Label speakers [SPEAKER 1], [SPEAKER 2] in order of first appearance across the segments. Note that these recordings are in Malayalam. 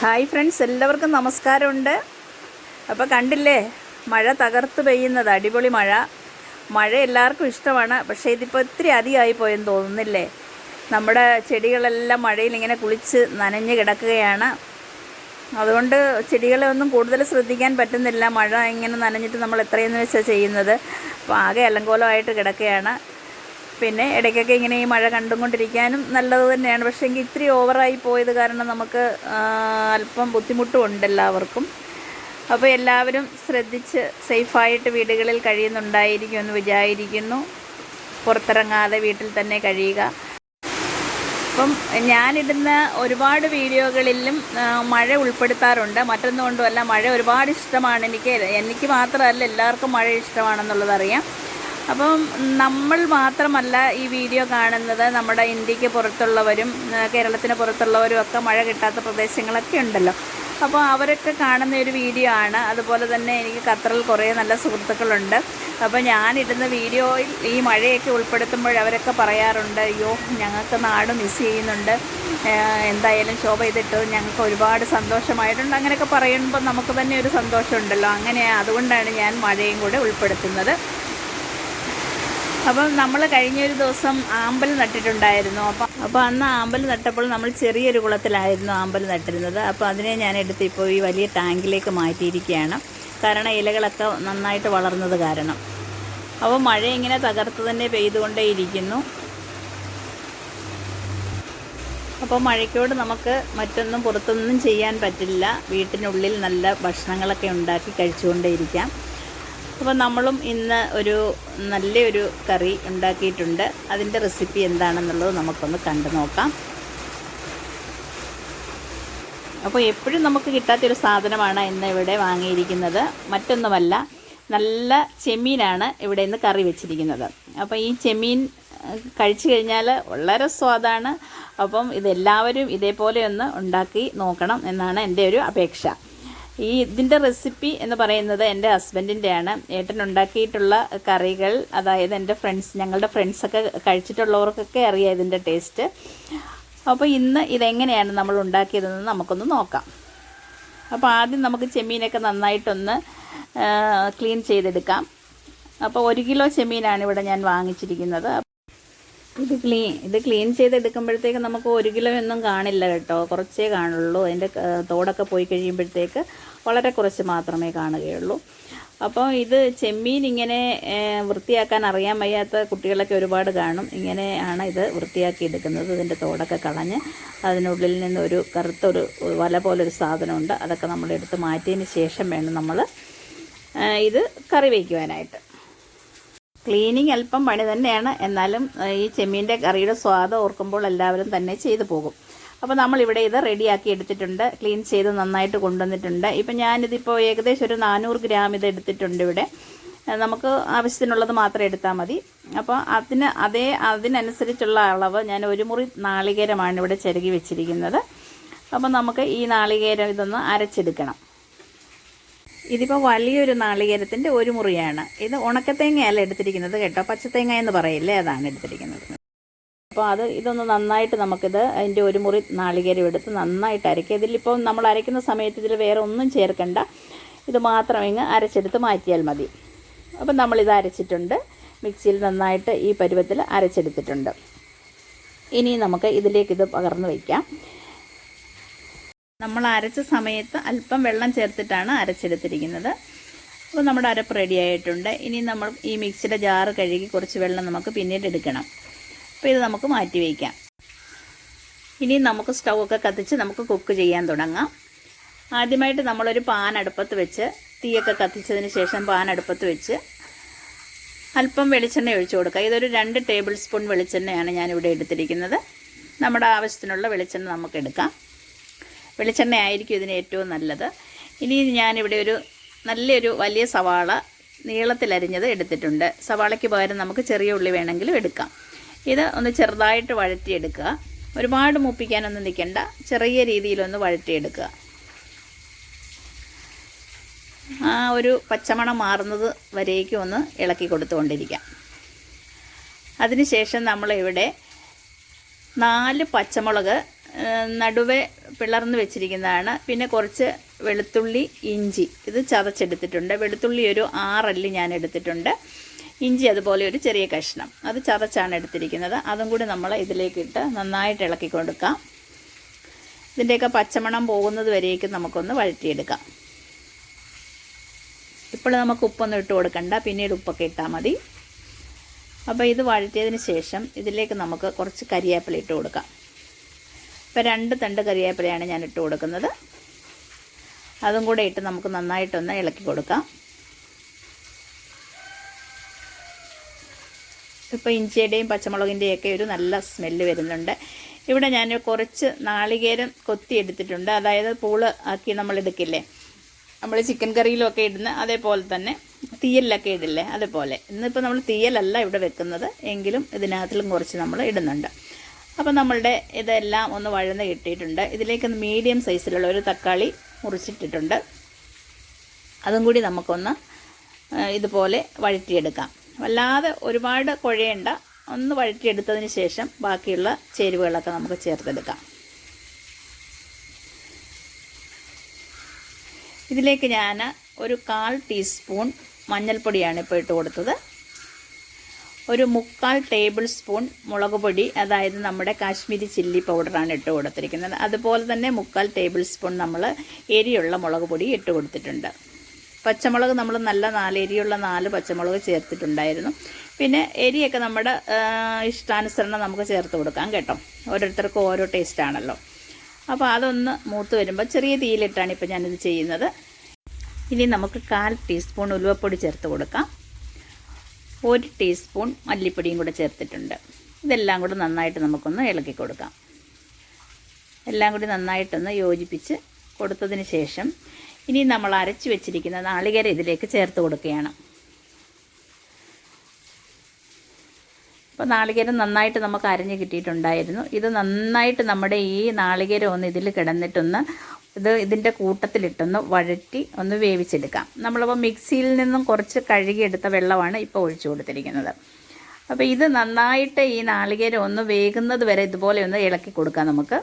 [SPEAKER 1] ഹായ് ഫ്രണ്ട്സ്, എല്ലാവർക്കും നമസ്കാരമുണ്ട്. അപ്പോൾ കണ്ടില്ലേ, മഴ തകർത്ത് പെയ്യുന്നത്, അടിപൊളി മഴ. മഴ എല്ലാവർക്കും ഇഷ്ടമാണ്. പക്ഷേ ഇതിപ്പോൾ ഇത്തിരി അധികമായി പോയെന്ന് തോന്നുന്നില്ലേ? നമ്മുടെ ചെടികളെല്ലാം മഴയിൽ ഇങ്ങനെ കുളിച്ച് നനഞ്ഞ് കിടക്കുകയാണ്. അതുകൊണ്ട് ചെടികളെ ഒന്നും കൂടുതൽ ശ്രദ്ധിക്കാൻ പറ്റുന്നില്ല. മഴ ഇങ്ങനെ നനഞ്ഞിട്ട് നമ്മൾ എത്രയെന്ന് വെച്ചാൽ ചെയ്യുന്നത്. അപ്പോൾ ആകെ അലങ്കോലമായിട്ട് കിടക്കുകയാണ്. പിന്നെ ഇടയ്ക്കൊക്കെ ഇങ്ങനെ ഈ മഴ കണ്ടുകൊണ്ടിരിക്കാനും നല്ലത് തന്നെയാണ്. പക്ഷേ എങ്കിൽ ഇത്തിരി ഓവറായി പോയത് കാരണം നമുക്ക് അല്പം ബുദ്ധിമുട്ടുമുണ്ട് എല്ലാവർക്കും. അപ്പോൾ എല്ലാവരും ശ്രദ്ധിച്ച് സേഫായിട്ട് വീടുകളിൽ കഴിയുന്നുണ്ടായിരിക്കുമെന്ന് വിചാരിക്കുന്നു. പുറത്തിറങ്ങാതെ വീട്ടിൽ തന്നെ കഴിയുക. അപ്പം ഞാനിടുന്ന ഒരുപാട് വീഡിയോകളിലും മഴ ഉൾപ്പെടുത്താറുണ്ട്. മറ്റൊന്നുകൊണ്ടുമല്ല, മഴ ഒരുപാട് ഇഷ്ടമാണ്. എനിക്ക് മാത്രമല്ല, എല്ലാവർക്കും മഴ ഇഷ്ടമാണെന്നുള്ളതറിയാം. അപ്പം നമ്മൾ മാത്രമല്ല ഈ വീഡിയോ കാണുന്നത്, നമ്മുടെ ഇന്ത്യക്ക് പുറത്തുള്ളവരും കേരളത്തിന് പുറത്തുള്ളവരും ഒക്കെ മഴ കിട്ടാത്ത പ്രദേശങ്ങളൊക്കെ ഉണ്ടല്ലോ. അപ്പോൾ അവരൊക്കെ കാണുന്ന ഒരു വീഡിയോ ആണ്. അതുപോലെ തന്നെ എനിക്ക് ഖത്തറിൽ കുറേ നല്ല സുഹൃത്തുക്കളുണ്ട്. അപ്പോൾ ഞാനിടുന്ന വീഡിയോയിൽ ഈ മഴയൊക്കെ ഉൾപ്പെടുത്തുമ്പോൾ അവരൊക്കെ പറയാറുണ്ട്, അയ്യോ ഞങ്ങൾക്ക് നാട് മിസ് ചെയ്യുന്നുണ്ട്, എന്തായാലും ശോഭ ഇതിട്ടത് ഞങ്ങൾക്ക് ഒരുപാട് സന്തോഷമായിട്ടുണ്ട്. അങ്ങനെയൊക്കെ പറയുമ്പോൾ നമുക്ക് തന്നെ ഒരു സന്തോഷമുണ്ടല്ലോ. അതുകൊണ്ടാണ് ഞാൻ മഴയും കൂടെ ഉൾപ്പെടുത്തുന്നത്. അപ്പം നമ്മൾ കഴിഞ്ഞൊരു ദിവസം ആമ്പൽ നട്ടിട്ടുണ്ടായിരുന്നു. അപ്പോൾ അന്ന് ആമ്പൽ നട്ടപ്പോൾ നമ്മൾ ചെറിയൊരു കുളത്തിലായിരുന്നു ആമ്പൽ നട്ടിരുന്നത്. അപ്പോൾ അതിനെ ഞാൻ എടുത്ത് ഇപ്പോൾ ഈ വലിയ ടാങ്കിലേക്ക് മാറ്റിയിരിക്കുകയാണ്. കാരണം ഇലകളൊക്കെ നന്നായിട്ട് വളർന്നത് കാരണം. അപ്പോൾ മഴ ഇങ്ങനെ തകർത്ത് തന്നെ പെയ്തുകൊണ്ടേയിരിക്കുന്നു. അപ്പോൾ മഴയ്ക്കോട് നമുക്ക് മറ്റൊന്നും പുറത്തൊന്നും ചെയ്യാൻ പറ്റില്ല. വീട്ടിനുള്ളിൽ നല്ല ഭക്ഷണങ്ങളൊക്കെ ഉണ്ടാക്കി കഴിച്ചുകൊണ്ടേയിരിക്കാം. അപ്പോൾ നമ്മളും ഇന്ന് ഒരു നല്ലൊരു കറി ഉണ്ടാക്കിയിട്ടുണ്ട്. അതിൻ്റെ റെസിപ്പി എന്താണെന്നുള്ളത് നമുക്കൊന്ന് കണ്ടു നോക്കാം. അപ്പോൾ എപ്പോഴും നമുക്ക് കിട്ടാത്തൊരു സാധനമാണ് ഇന്ന് ഇവിടെ വാങ്ങിയിരിക്കുന്നത്. മറ്റൊന്നുമല്ല, നല്ല ചെമ്മീനാണ് ഇവിടെ ഇന്ന് കറി വെച്ചിരിക്കുന്നത്. അപ്പോൾ ഈ ചെമ്മീൻ കഴിച്ചു കഴിഞ്ഞാൽ വളരെ സ്വാദാണ്. അപ്പം ഇതെല്ലാവരും ഇതേപോലെ ഒന്ന് ഉണ്ടാക്കി നോക്കണം എന്നാണ് എൻ്റെ ഒരു അപേക്ഷ. ഇതിൻ്റെ റെസിപ്പി എന്ന് പറയുന്നത് എൻ്റെ ഹസ്ബൻഡിൻ്റെയാണ്. ഏട്ടൻ ഉണ്ടാക്കിയിട്ടുള്ള കറികൾ, അതായത് എൻ്റെ ഞങ്ങളുടെ ഫ്രണ്ട്സൊക്കെ കഴിച്ചിട്ടുള്ളവർക്കൊക്കെ അറിയാം ഇതിൻ്റെ ടേസ്റ്റ്. അപ്പോൾ ഇന്ന് ഇതെങ്ങനെയാണ് നമ്മൾ ഉണ്ടാക്കിയതെന്ന് നമുക്കൊന്ന് നോക്കാം. അപ്പോൾ ആദ്യം നമുക്ക് ചെമ്മീനൊക്കെ നന്നായിട്ടൊന്ന് ക്ലീൻ ചെയ്തെടുക്കാം. അപ്പോൾ 1 കിലോ ചെമ്മീനാണ് ഇവിടെ ഞാൻ വാങ്ങിച്ചിരിക്കുന്നത്. ഇത് ക്ലീൻ ചെയ്തെടുക്കുമ്പോഴത്തേക്ക് നമുക്ക് 1 കിലോ ഒന്നും കാണില്ല കേട്ടോ, കുറച്ചേ കാണുള്ളൂ. അതിൻ്റെ തോടൊക്കെ പോയി കഴിയുമ്പോഴത്തേക്ക് വളരെ കുറച്ച് മാത്രമേ കാണുകയുള്ളൂ. അപ്പോൾ ഇത് ചെമ്മീൻ ഇങ്ങനെ വൃത്തിയാക്കാൻ അറിയാൻ വയ്യാത്ത കുട്ടികളൊക്കെ ഒരുപാട് കാണും. ഇങ്ങനെയാണ് ഇത് വൃത്തിയാക്കി എടുക്കുന്നത്. ഇതിൻ്റെ തോടൊക്കെ കളഞ്ഞ് അതിനുള്ളിൽ നിന്ന് ഒരു കറുത്തൊരു വല പോലൊരു സാധനമുണ്ട്. അതൊക്കെ നമ്മളെടുത്ത് മാറ്റിയതിന് ശേഷം വേണം നമ്മൾ ഇത് കറി വയ്ക്കുവാനായിട്ട്. ക്ലീനിങ് അല്പം പണി തന്നെയാണ്. എന്നാലും ഈ ചെമ്മീൻ്റെ കറിയുടെ സ്വാദ് ഓർക്കുമ്പോൾ എല്ലാവരും തന്നെ ചെയ്തു പോകും. അപ്പോൾ നമ്മളിവിടെ ഇത് റെഡിയാക്കി എടുത്തിട്ടുണ്ട്. ക്ലീൻ ചെയ്ത് നന്നായിട്ട് കൊണ്ടുവന്നിട്ടുണ്ട്. ഇപ്പം ഞാനിതിപ്പോൾ ഏകദേശം ഒരു 400 ഗ്രാം ഇത് എടുത്തിട്ടുണ്ട്. ഇവിടെ നമുക്ക് ആവശ്യത്തിനുള്ളത് മാത്രം എടുത്താൽ മതി. അപ്പോൾ അതിനനുസരിച്ചുള്ള അളവ് ഞാൻ 1 മുറി നാളികേരമാണ് ഇവിടെ ചിരകി വെച്ചിരിക്കുന്നത്. അപ്പോൾ നമുക്ക് ഈ നാളികേരം ഇതൊന്ന് അരച്ചെടുക്കണം. ഇതിപ്പോൾ വലിയൊരു നാളികേരത്തിൻ്റെ 1 മുറിയാണ്. ഇത് ഉണക്കത്തേങ്ങയല്ല എടുത്തിരിക്കുന്നത് കേട്ടോ, പച്ചത്തേങ്ങ എന്ന് പറയില്ലേ, അതാണ് എടുത്തിരിക്കുന്നത്. അപ്പോൾ ഇതൊന്ന് നന്നായിട്ട് അതിൻ്റെ 1 മുറി നാളികേരം എടുത്ത് നന്നായിട്ട് അരയ്ക്കുക. ഇതിലിപ്പോൾ നമ്മൾ അരയ്ക്കുന്ന സമയത്ത് ഇതിൽ വേറെ ഒന്നും ചേർക്കണ്ട, ഇത് മാത്രം ഇങ്ങ് അരച്ചെടുത്ത് മാറ്റിയാൽ മതി. അപ്പം നമ്മളിത് അരച്ചിട്ടുണ്ട്. മിക്സിയിൽ നന്നായിട്ട് ഈ പരുവത്തിൽ അരച്ചെടുത്തിട്ടുണ്ട്. ഇനി നമുക്ക് ഇതിലേക്ക് ഇത് പകർന്ന് വയ്ക്കാം. നമ്മൾ അരച്ച സമയത്ത് അല്പം വെള്ളം ചേർത്തിട്ടാണ് അരച്ചെടുത്തിരിക്കുന്നത്. അപ്പോൾ നമ്മുടെ അരപ്പ് റെഡി ആയിട്ടുണ്ട്. ഇനി നമ്മൾ ഈ മിക്സിയുടെ ജാറ് കഴുകി കുറച്ച് വെള്ളം നമുക്ക് പിന്നീട് എടുക്കണം. അപ്പോൾ ഇത് നമുക്ക് മാറ്റി വയ്ക്കാം. ഇനി നമുക്ക് സ്റ്റൗ ഒക്കെ കത്തിച്ച് നമുക്ക് കുക്ക് ചെയ്യാൻ തുടങ്ങാം. ആദ്യമായിട്ട് നമ്മളൊരു പാൻ അടുപ്പത്ത് വെച്ച് തീയൊക്കെ കത്തിച്ചതിന് ശേഷം പാൻ അടുപ്പത്ത് വെച്ച് അല്പം വെളിച്ചെണ്ണ ഒഴിച്ചു കൊടുക്കുക. ഇതൊരു 2 ടേബിൾ സ്പൂൺ വെളിച്ചെണ്ണയാണ് ഞാനിവിടെ എടുത്തിരിക്കുന്നത്. നമ്മുടെ ആവശ്യത്തിനുള്ള വെളിച്ചെണ്ണ നമുക്ക് എടുക്കാം. വെളിച്ചെണ്ണ ആയിരിക്കും ഇതിന് ഏറ്റവും നല്ലത്. ഇനി ഞാനിവിടെ നല്ലൊരു വലിയ സവാള നീളത്തിലരിഞ്ഞത് എടുത്തിട്ടുണ്ട്. സവാളയ്ക്ക് പകരം നമുക്ക് ചെറിയ ഉള്ളി വേണമെങ്കിലും എടുക്കാം. ഇത് ഒന്ന് ചെറുതായിട്ട് വഴറ്റിയെടുക്കുക. ഒരുപാട് മൂപ്പിക്കാനൊന്നും നിൽക്കണ്ട, ചെറിയ രീതിയിലൊന്ന് വഴറ്റിയെടുക്കുക. ഒരു പച്ചമണം മാറുന്നത് വരേക്കും ഒന്ന് ഇളക്കി കൊടുത്തുകൊണ്ടിരിക്കാം. അതിനുശേഷം നമ്മളിവിടെ 4 പച്ചമുളക് നടുവെ പിളർന്ന് വെച്ചിരിക്കുന്നതാണ്. പിന്നെ കുറച്ച് വെളുത്തുള്ളി, ഇഞ്ചി ഇത് ചതച്ചെടുത്തിട്ടുണ്ട്. വെളുത്തുള്ളി ഒരു 6 അല്ലി ഞാൻ എടുത്തിട്ടുണ്ട്. ഇഞ്ചി അതുപോലെ ഒരു ചെറിയ കഷ്ണം അത് ചതച്ചാണ് എടുത്തിരിക്കുന്നത്. അതും കൂടി നമ്മൾ ഇതിലേക്കിട്ട് നന്നായിട്ട് ഇളക്കി കൊടുക്കാം. ഇതിൻ്റെയൊക്കെ പച്ചമണം പോകുന്നത് വരേക്കും നമുക്കൊന്ന് വഴറ്റിയെടുക്കാം. ഇപ്പോൾ നമുക്ക് ഉപ്പൊന്നും ഇട്ട് കൊടുക്കണ്ട, പിന്നീട് ഉപ്പൊക്കെ ഇട്ടാൽ മതി. അപ്പോൾ ഇത് വഴറ്റിയതിന് ശേഷം ഇതിലേക്ക് നമുക്ക് കുറച്ച് കരിവേപ്പില ഇട്ട് കൊടുക്കാം. ഇപ്പോൾ 2 തണ്ട് കരിവേപ്പിലയാണ് ഞാൻ ഇട്ട് കൊടുക്കുന്നത്. അതും കൂടെ ഇട്ട് നമുക്ക് നന്നായിട്ടൊന്ന് ഇളക്കി കൊടുക്കാം. ഇപ്പോൾ ഇഞ്ചിയുടെയും പച്ചമുളകിൻ്റെയൊക്കെ ഒരു നല്ല സ്മെല്ല് വരുന്നുണ്ട്. ഇവിടെ ഞാൻ കുറച്ച് നാളികേരം കൊത്തി എടുത്തിട്ടുണ്ട്. അതായത് പൂള് ആക്കി നമ്മൾ എടുക്കില്ലേ, നമ്മൾ ചിക്കൻ കറിയിലൊക്കെ ഇടുന്ന അതേപോലെ തന്നെ തീയലിലൊക്കെ ഇടില്ലേ അതേപോലെ. ഇന്നിപ്പോൾ നമ്മൾ തീയലല്ല ഇവിടെ വെക്കുന്നത്, എങ്കിലും ഇതിനകത്തിലും കുറച്ച് നമ്മൾ ഇടുന്നുണ്ട്. അപ്പോൾ നമ്മളുടെ ഇതെല്ലാം ഒന്ന് വഴന്ന് കിട്ടിയിട്ടുണ്ട്. ഇതിലേക്ക് മീഡിയം സൈസിലുള്ള ഒരു തക്കാളി മുറിച്ചിട്ടിട്ടുണ്ട്. അതും കൂടി നമുക്കൊന്ന് ഇതുപോലെ വഴറ്റിയെടുക്കാം. വല്ലാതെ ഒരുപാട് കുഴയേണ്ട, ഒന്ന് വഴറ്റിയെടുത്തതിന് ശേഷം ബാക്കിയുള്ള ചേരുവകളൊക്കെ നമുക്ക് ചേർത്തെടുക്കാം. ഇതിലേക്ക് ഞാൻ ഒരു 1/4 ടീസ്പൂൺ മഞ്ഞൾപ്പൊടിയാണ് ഇപ്പോൾ ഇട്ട് കൊടുത്തത്. ഒരു 3/4 ടേബിൾ സ്പൂൺ മുളക് പൊടി, അതായത് നമ്മുടെ കാശ്മീരി ചില്ലി പൗഡറാണ് ഇട്ട് കൊടുത്തിരിക്കുന്നത്. അതുപോലെ തന്നെ 3/4 ടേബിൾ സ്പൂൺ നമ്മൾ എരിയുള്ള മുളക് പൊടി ഇട്ട് കൊടുത്തിട്ടുണ്ട്. പച്ചമുളക് നമ്മൾ നല്ല 4 എരിയുള്ള 4 പച്ചമുളക് ചേർത്തിട്ടുണ്ടായിരുന്നു. പിന്നെ എരിയൊക്കെ നമ്മുടെ ഇഷ്ടാനുസരണം നമുക്ക് ചേർത്ത് കൊടുക്കാം കേട്ടോ. ഓരോരുത്തർക്കും ഓരോ ടേസ്റ്റാണല്ലോ. അപ്പോൾ അതൊന്ന് മൂത്ത് വരുമ്പോൾ ചെറിയ തീയിലിട്ടാണ് ഇപ്പോൾ ഞാനിത് ചെയ്യുന്നത്. ഇനി നമുക്ക് 1/4 ടീസ്പൂൺ ഉലുവപ്പൊടി ചേർത്ത് കൊടുക്കാം. 1 ടീസ്പൂൺ മല്ലിപ്പൊടിയും കൂടെ ചേർത്തിട്ടുണ്ട്. ഇതെല്ലാം കൂടെ നന്നായിട്ട് നമുക്കൊന്ന് ഇളക്കി കൊടുക്കാം. എല്ലാം കൂടി നന്നായിട്ടൊന്ന് യോജിപ്പിച്ച് കൊടുത്തതിന് ശേഷം ഇനി നമ്മൾ അരച്ച് വെച്ചിരിക്കുന്ന നാളികേരം ഇതിലേക്ക് ചേർത്ത് കൊടുക്കുകയാണ്. അപ്പോൾ നാളികേരം നന്നായിട്ട് നമുക്ക് അരഞ്ഞ് കിട്ടിയിട്ടുണ്ടായിരുന്നു. ഇത് നന്നായിട്ട് നമ്മുടെ ഈ നാളികേരം ഒന്ന് ഇതിൽ കിടന്നിട്ടൊന്ന് ഇതിൻ്റെ കൂട്ടത്തിലിട്ടൊന്ന് വഴറ്റി ഒന്ന് വേവിച്ചെടുക്കാം. നമ്മളപ്പോൾ മിക്സിയിൽ നിന്നും കുറച്ച് കഴുകിയെടുത്ത വെള്ളമാണ് ഇപ്പോൾ ഒഴിച്ചു കൊടുത്തിരിക്കുന്നത്. അപ്പോൾ ഇത് നന്നായിട്ട് ഈ നാളികേരം ഒന്ന് വേകുന്നത് വരെ ഇതുപോലെ ഒന്ന് ഇളക്കി കൊടുക്കാം നമുക്ക്.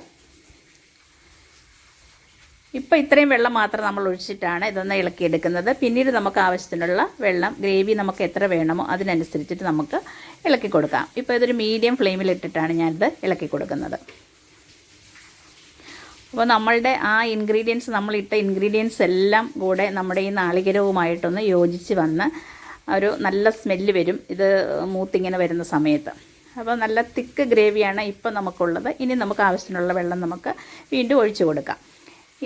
[SPEAKER 1] ഇപ്പോൾ ഇത്രയും വെള്ളം മാത്രം നമ്മൾ ഒഴിച്ചിട്ടാണ് ഇതൊന്ന് ഇളക്കിയെടുക്കുന്നത്. പിന്നീട് നമുക്ക് ആവശ്യത്തിനുള്ള വെള്ളം, ഗ്രേവി നമുക്ക് എത്ര വേണമോ അതിനനുസരിച്ചിട്ട് നമുക്ക് ഇളക്കി കൊടുക്കാം. ഇപ്പോൾ ഇതൊരു മീഡിയം ഫ്ലെയിമിലിട്ടിട്ടാണ് ഞാനിത് ഇളക്കി കൊടുക്കുന്നത്. അപ്പോൾ നമ്മളുടെ ആ ഇൻഗ്രീഡിയൻസ്, നമ്മളിട്ട ഇൻഗ്രീഡിയൻസ് എല്ലാം കൂടെ നമ്മുടെ ഈ നാളികേരവുമായിട്ടൊന്ന് യോജിച്ച് വന്ന് ഒരു നല്ല സ്മെല്ല് വരും ഇത് മൂത്തിങ്ങനെ വരുന്ന സമയത്ത്. അപ്പോൾ നല്ല തിക്ക് ഗ്രേവിയാണ് ഇപ്പോൾ നമുക്കുള്ളത്. ഇനി നമുക്ക് ആവശ്യത്തിനുള്ള വെള്ളം നമുക്ക് വീണ്ടും ഒഴിച്ചു കൊടുക്കാം.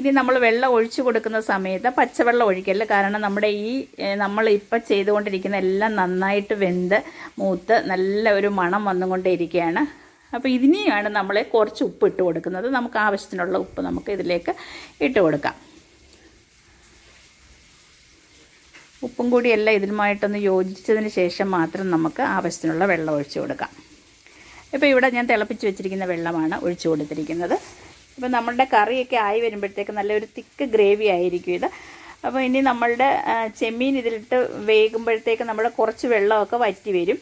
[SPEAKER 1] ഇനി നമ്മൾ വെള്ളം ഒഴിച്ചു കൊടുക്കുന്ന സമയത്ത് പച്ചവെള്ളം ഒഴിക്കല്ല, കാരണം നമ്മുടെ ഈ നമ്മളിപ്പോൾ ചെയ്തുകൊണ്ടിരിക്കുന്ന എല്ലാം നന്നായിട്ട് വെന്ത് മൂത്ത് നല്ല ഒരു മണം വന്നുകൊണ്ടേയിരിക്കുകയാണ്. അപ്പോൾ ഇതിനെയാണ് നമ്മൾ കുറച്ച് ഉപ്പ് ഇട്ട് കൊടുക്കുന്നത്. നമുക്ക് ആവശ്യത്തിനുള്ള ഉപ്പ് നമുക്ക് ഇതിലേക്ക് ഇട്ട് കൊടുക്കാം. ഉപ്പും കൂടി എല്ലാം ഇതിലുമായിട്ടൊന്ന് യോജിച്ചതിന് ശേഷം മാത്രം നമുക്ക് ആവശ്യത്തിനുള്ള വെള്ളം ഒഴിച്ചു കൊടുക്കാം. ഇപ്പോൾ ഇവിടെ ഞാൻ തിളപ്പിച്ച് വെച്ചിരിക്കുന്ന വെള്ളമാണ് ഒഴിച്ചു കൊടുത്തിരിക്കുന്നത്. ഇപ്പോൾ നമ്മളുടെ കറിയൊക്കെ ആയി വരുമ്പോഴത്തേക്ക് നല്ലൊരു തിക്ക് ഗ്രേവി ആയിരിക്കും ഇത്. അപ്പോൾ ഇനി നമ്മളുടെ ചെമ്മീൻ ഇതിലിട്ട് വേകുമ്പോഴത്തേക്ക് നമ്മുടെ കുറച്ച് വെള്ളമൊക്കെ വറ്റി വരും.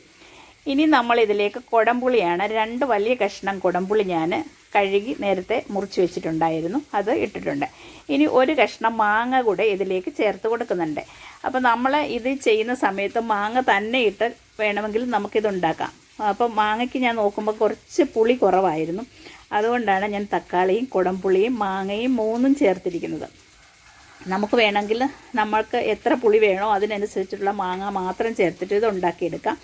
[SPEAKER 1] ഇനി നമ്മളിതിലേക്ക് കുടംപുളിയാണ്, 2 വലിയ കഷ്ണം കുടംപുളി ഞാൻ കഴുകി നേരത്തെ മുറിച്ച് വെച്ചിട്ടുണ്ടായിരുന്നു, അത് ഇട്ടിട്ടുണ്ട്. ഇനി 1 കഷ്ണം മാങ്ങ കൂടെ ഇതിലേക്ക് ചേർത്ത് കൊടുക്കുന്നുണ്ട്. അപ്പോൾ നമ്മൾ ഇത് ചെയ്യുന്ന സമയത്ത് മാങ്ങ തന്നെ ഇട്ട് വേണമെങ്കിൽ നമുക്കിതുണ്ടാക്കാം. അപ്പോൾ മാങ്ങയ്ക്ക് ഞാൻ നോക്കുമ്പോൾ കുറച്ച് പുളി കുറവായിരുന്നു. അതുകൊണ്ടാണ് ഞാൻ തക്കാളിയും കുടംപുളിയും മാങ്ങയും 3ഉം ചേർത്തിരിക്കുന്നത്. നമുക്ക് വേണമെങ്കിൽ നമ്മൾക്ക് എത്ര പുളി വേണോ അതിനനുസരിച്ചുള്ള മാങ്ങ മാത്രം ചേർത്തിട്ട് ഇത് ഉണ്ടാക്കിയെടുക്കാം.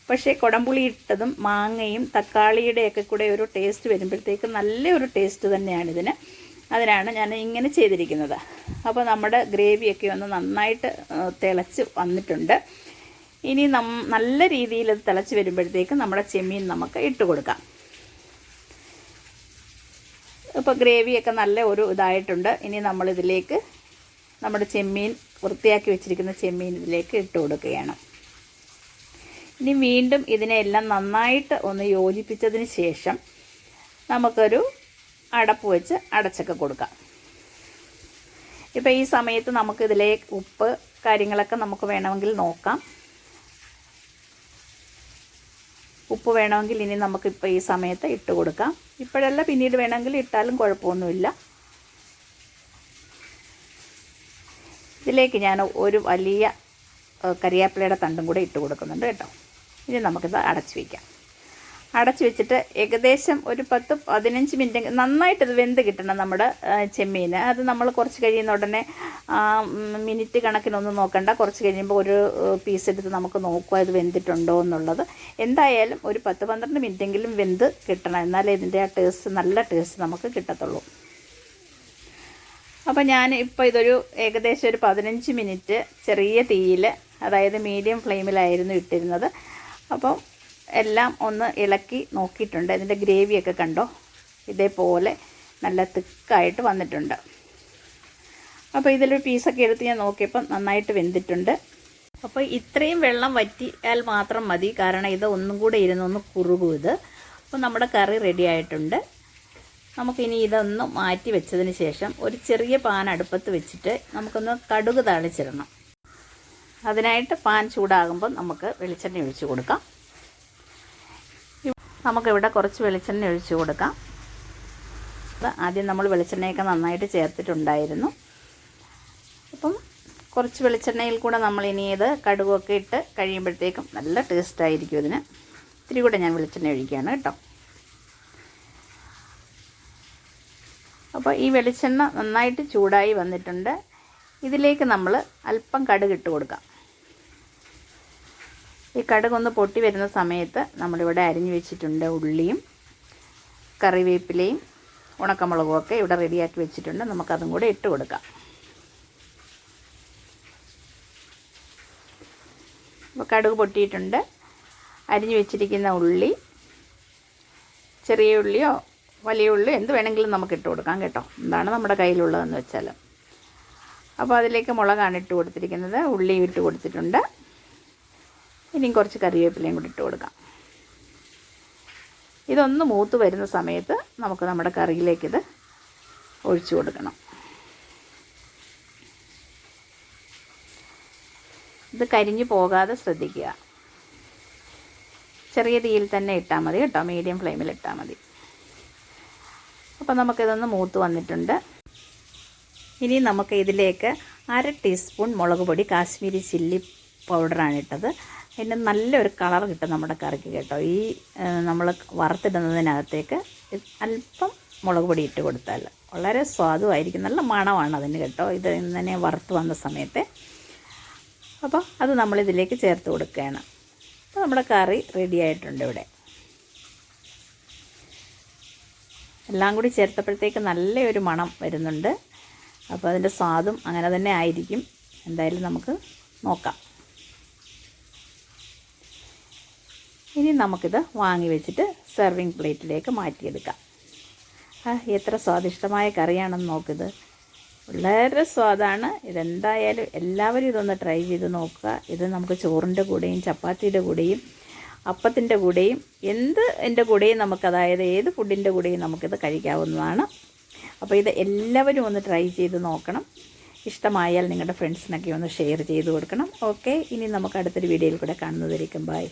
[SPEAKER 1] പക്ഷേ കുടംപുളി ഇട്ടതും മാങ്ങയും തക്കാളിയുടെയൊക്കെ കൂടെ ഒരു ടേസ്റ്റ് വരുമ്പോഴത്തേക്ക് നല്ലൊരു ടേസ്റ്റ് തന്നെയാണ് ഇതിന്. അതിനാണ് ഞാൻ ഇങ്ങനെ ചെയ്തിരിക്കുന്നത്. അപ്പോൾ നമ്മുടെ ഗ്രേവിയൊക്കെ ഒന്ന് നന്നായിട്ട് തിളച്ച് വന്നിട്ടുണ്ട്. ഇനി നല്ല രീതിയിൽ ഇത് തിളച്ച് വരുമ്പോഴത്തേക്ക് നമ്മുടെ ചെമ്മീൻ നമുക്ക് ഇട്ട് കൊടുക്കാം. ഇപ്പോൾ ഗ്രേവിയൊക്കെ നല്ല ഒരു ഇതായിട്ടുണ്ട്. ഇനി നമ്മളിതിലേക്ക് നമ്മുടെ ചെമ്മീൻ, വൃത്തിയാക്കി വെച്ചിരിക്കുന്ന ചെമ്മീൻ ഇതിലേക്ക് ഇട്ട് കൊടുക്കുകയാണ്. ഇനി വീണ്ടും ഇതിനെല്ലാം നന്നായിട്ട് ഒന്ന് യോജിപ്പിച്ചതിന് ശേഷം നമുക്കൊരു അടപ്പ് വെച്ച് അടച്ചൊക്കെ കൊടുക്കാം. ഇപ്പോൾ ഈ സമയത്ത് നമുക്കിതിലെ ഉപ്പ് കാര്യങ്ങളൊക്കെ നമുക്ക് വേണമെങ്കിൽ നോക്കാം. ഉപ്പ് വേണമെങ്കിൽ ഇനി നമുക്കിപ്പോൾ ഈ സമയത്ത് ഇട്ട് കൊടുക്കാം. ഇപ്പോഴല്ല, പിന്നീട് വേണമെങ്കിൽ ഇട്ടാലും കുഴപ്പമൊന്നുമില്ല. ഇതിലേക്ക് ഞാൻ ഒരു വലിയ കരിയാപ്പിലയുടെ തണ്ടും കൂടെ ഇട്ട് കൊടുക്കുന്നുണ്ട് കേട്ടോ. ഇനി നമുക്കിത് അടച്ച് വയ്ക്കാം. അടച്ച് വെച്ചിട്ട് ഏകദേശം ഒരു 10-15 മിനിറ്റ് നന്നായിട്ടിത് വെന്ത് കിട്ടണം നമ്മുടെ ചെമ്മീൻ. അത് നമ്മൾ കുറച്ച് കഴിയുന്ന ഉടനെ മിനിറ്റ് കണക്കിനൊന്നും നോക്കണ്ട. കുറച്ച് കഴിയുമ്പോൾ ഒരു പീസ് എടുത്ത് നമുക്ക് നോക്കുക ഇത് വെന്തിട്ടുണ്ടോ എന്നുള്ളത്. എന്തായാലും ഒരു 10-12 മിനിറ്റെങ്കിലും വെന്ത് കിട്ടണം, എന്നാലേ ഇതിൻ്റെ ആ ടേസ്റ്റ്, നല്ല ടേസ്റ്റ് നമുക്ക് കിട്ടത്തുള്ളൂ. അപ്പോൾ ഞാൻ ഇപ്പോൾ ഇതൊരു ഏകദേശം ഒരു 15 മിനിറ്റ് ചെറിയ തീയിൽ, അതായത് മീഡിയം ഫ്ലെയിമിലായിരുന്നു ഇട്ടിരുന്നത്. അപ്പം എല്ലാം ഒന്ന് ഇളക്കി നോക്കിയിട്ടുണ്ട്. ഇതിൻ്റെ ഗ്രേവിയൊക്കെ കണ്ടോ, ഇതേപോലെ നല്ല തിക്കായിട്ട് വന്നിട്ടുണ്ട്. അപ്പോൾ ഇതിലൊരു പീസൊക്കെ എടുത്ത് ഞാൻ നോക്കിയപ്പോൾ നന്നായിട്ട് വെന്തിട്ടുണ്ട്. അപ്പോൾ ഇത്രയും വെള്ളം വറ്റിയാൽ മാത്രം മതി, കാരണം ഇത് ഒന്നും കൂടെ ഇരുന്നൊന്ന് കുറുകും ഇത്. അപ്പോൾ നമ്മുടെ കറി റെഡി ആയിട്ടുണ്ട്. നമുക്കിനി ഇതൊന്ന് മാറ്റി വെച്ചതിന് ശേഷം ഒരു ചെറിയ പാൻ അടുപ്പത്ത് വെച്ചിട്ട് നമുക്കൊന്ന് കടുക് താളിച്ചിടണം. അതിനായിട്ട് പാൻ ചൂടാകുമ്പോൾ നമുക്ക് വെളിച്ചെണ്ണ ഒഴിച്ച് കൊടുക്കാം. നമുക്കിവിടെ കുറച്ച് വെളിച്ചെണ്ണ ഒഴിച്ച് കൊടുക്കാം. ആദ്യം നമ്മൾ വെളിച്ചെണ്ണയൊക്കെ നന്നായിട്ട് ചേർത്തിട്ടുണ്ടായിരുന്നു. അപ്പം കുറച്ച് വെളിച്ചെണ്ണയിൽ കൂടെ നമ്മളിനി ഇത് കടുകൊക്കെ ഇട്ട് കഴിയുമ്പോഴത്തേക്കും നല്ല ടേസ്റ്റായിരിക്കും ഇതിന്. ഇത്തിരി കൂടെ ഞാൻ വെളിച്ചെണ്ണ ഒഴിക്കുകയാണ് കേട്ടോ. അപ്പോൾ ഈ വെളിച്ചെണ്ണ നന്നായിട്ട് ചൂടായി വന്നിട്ടുണ്ട്. ഇതിലേക്ക് നമ്മൾ അല്പം കടുക് ഇട്ട് കൊടുക്കാം. ഈ കടുകൊന്ന് പൊട്ടി വരുന്ന സമയത്ത് നമ്മളിവിടെ അരിഞ്ഞു വെച്ചിട്ടുണ്ട് ഉള്ളിയും കറിവേപ്പിലയും ഉണക്കമുളകും ഒക്കെ ഇവിടെ റെഡിയാക്കി വെച്ചിട്ടുണ്ട്. നമുക്കതും കൂടെ ഇട്ട് കൊടുക്കാം. അപ്പോൾ കടുക് പൊട്ടിയിട്ടുണ്ട്. അരിഞ്ഞു വെച്ചിരിക്കുന്ന ഉള്ളി, ചെറിയ ഉള്ളിയോ വലിയ ഉള്ളി എന്ത് വേണമെങ്കിലും നമുക്ക് ഇട്ട് കൊടുക്കാം കേട്ടോ, എന്താണ് നമ്മുടെ കയ്യിലുള്ളതെന്ന് വെച്ചാൽ. അപ്പോൾ അതിലേക്ക് മുളകാണ് ഇട്ട് കൊടുത്തിരിക്കുന്നത്, ഉള്ളി ഇട്ട് കൊടുത്തിട്ടുണ്ട്. ഇനിയും കുറച്ച് കറിവേപ്പിലയും കൂടി ഇട്ട് കൊടുക്കാം. ഇതൊന്ന് മൂത്ത് വരുന്ന സമയത്ത് നമുക്ക് നമ്മുടെ കറിയിലേക്കിത് ഒഴിച്ചു കൊടുക്കണം. ഇത് കരിഞ്ഞു പോകാതെ ശ്രദ്ധിക്കുക. ചെറിയ തീയിൽ തന്നെ ഇട്ടാൽ മതി കേട്ടോ, മീഡിയം ഫ്ലെയിമിൽ ഇട്ടാൽ മതി. അപ്പോൾ നമുക്കിതൊന്ന് മൂത്ത് വന്നിട്ടുണ്ട്. ഇനി നമുക്ക് ഇതിലേക്ക് 1/2 ടീസ്പൂൺ മുളക് പൊടി, കാശ്മീരി ചില്ലി പൗഡറാണ് ഇട്ടത്. അതിന് നല്ലൊരു കളർ കിട്ടും നമ്മുടെ കറിക്ക് കേട്ടോ. ഈ നമ്മൾ വറുത്തിടുന്നതിനകത്തേക്ക് അല്പം മുളക് പൊടി ഇട്ട് കൊടുത്താൽ വളരെ സ്വാദുമായിരിക്കും, നല്ല മണമാണ് അതിന് കേട്ടോ, ഇത് ഇങ്ങനെ വറുത്ത് വന്ന സമയത്ത്. അപ്പോൾ അത് നമ്മളിതിലേക്ക് ചേർത്ത് കൊടുക്കുകയാണ്. അപ്പോൾ നമ്മുടെ കറി റെഡി ആയിട്ടുണ്ട്. ഇവിടെ എല്ലാം കൂടി ചേർത്തപ്പോഴത്തേക്ക് നല്ലൊരു മണം വരുന്നുണ്ട്. അപ്പോൾ അതിൻ്റെ സ്വാദും അങ്ങനെ തന്നെ ആയിരിക്കും. എന്തായാലും നമുക്ക് നോക്കാം. ഇനി നമുക്കിത് വാങ്ങി വെച്ചിട്ട് സെർവിങ് പ്ലേറ്റിലേക്ക് മാറ്റിയെടുക്കാം. എത്ര സ്വാദിഷ്ടമായ കറിയാണെന്ന് നോക്കിത്, വളരെ സ്വാദാണ്. ഇതെന്തായാലും എല്ലാവരും ഇതൊന്ന് ട്രൈ ചെയ്ത് നോക്കുക. ഇത് നമുക്ക് ചോറിൻ്റെ കൂടെയും ചപ്പാത്തിയുടെ കൂടെയും അപ്പത്തിൻ്റെ കൂടെയും എൻ്റെ കൂടെയും നമുക്ക്, അതായത് ഏത് ഫുഡിൻ്റെ കൂടെയും നമുക്കിത് കഴിക്കാവുന്നതാണ്. അപ്പോൾ ഇത് എല്ലാവരും ഒന്ന് ട്രൈ ചെയ്ത് നോക്കണം. ഇഷ്ടമായാൽ നിങ്ങളുടെ ഫ്രണ്ട്സിനൊക്കെ ഒന്ന് ഷെയർ ചെയ്ത് കൊടുക്കണം. ഓക്കെ, ഇനി നമുക്ക് അടുത്തൊരു വീഡിയോയിൽ കൂടെ കാണുന്നതായിരിക്കും. ബൈ.